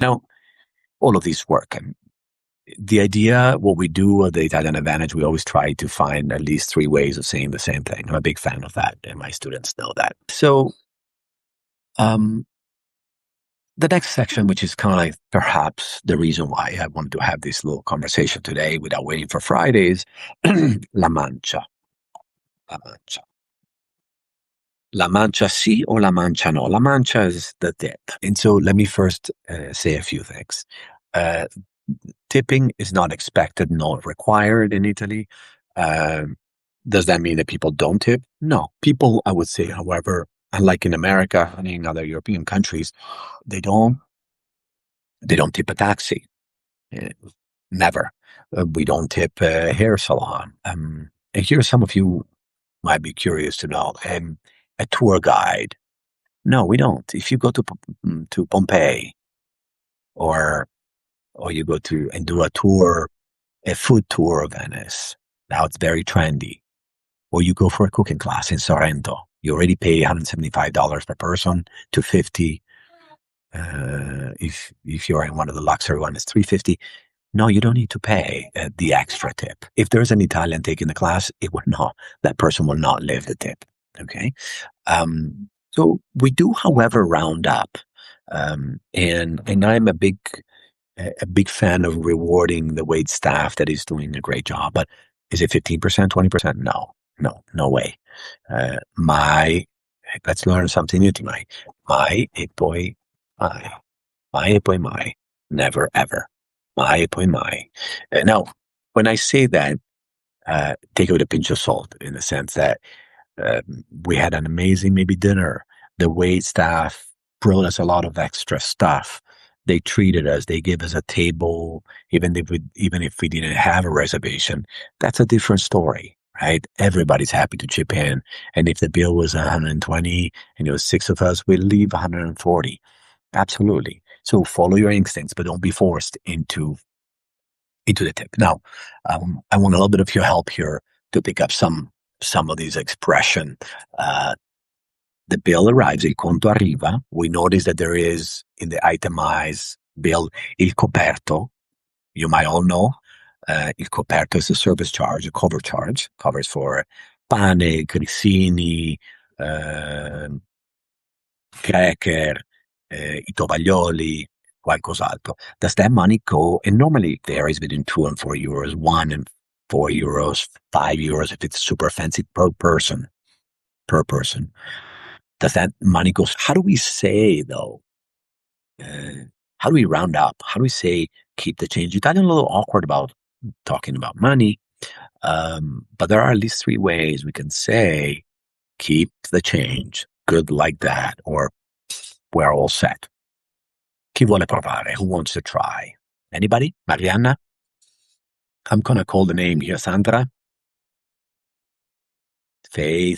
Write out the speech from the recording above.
Now, all of these work. And the idea, what we do at the Italian Advantage, we always try to find at least 3 ways of saying the same thing. I'm a big fan of that, and my students know that. So, um, the next section, which is kind of like perhaps the reason why I wanted to have this little conversation today without waiting for Fridays, La Mancha. La Mancha. La Mancha sí or La Mancha no. La Mancha is the tip. And so let me first say a few things. Uh, Tipping is not expected, not required in Italy. Does that mean that people don't tip? No. People, I would say, however, unlike in America and in other European countries, they don't tip a taxi. Uh, Never. We don't tip a hair salon. And here some of you might be curious to know. A tour guide. No, we don't. If you go to Pompeii or you go to and do a food tour of Venice, now it's very trendy. Or you go for a cooking class in Sorrento, you already pay $175 per person, $250. If you're in one of the luxury ones, it's $350. No, you don't need to pay the extra tip. If there's an Italian taking the class, that person will not live the tip. Okay. So we do, however, round up. And I'm a big fan of rewarding the wait staff that is doing a great job. But is it 15%, 20%? No way. Let's learn something new tonight. E poi mai. Never ever. Mai e poi mai. Now, when I say that, take it with a pinch of salt in the sense that we had an amazing maybe dinner. The wait staff brought us a lot of extra stuff. They treated us. They gave us a table, even if we didn't have a reservation. That's a different story, right? Everybody's happy to chip in. And if the bill was 120 and it was 6 of us, we'll leave 140. Absolutely. So follow your instincts, but don't be forced into the tip. Now, I want a little bit of your help here to pick up some of these expression. The bill arrives, il conto arriva. We notice that there is in the itemized bill il coperto. You might all know il coperto is a service charge, a cover charge, covers for pane, grissini, cracker, I tovaglioli, qualcos'altro. Does that money go? And normally it varies between 2 and 4 euros, 1 and 4 euros, 5 euros if it's super fancy per person. Does that money go? How do we say though? How do we round up? How do we say keep the change? Italian a little awkward about talking about money, but there are at least 3 ways we can say keep the change. Good like that, or we're all set. Chi vuole provare? Who wants to try? Anybody? Marianna? I'm gonna call the name here. Sandra? Faith?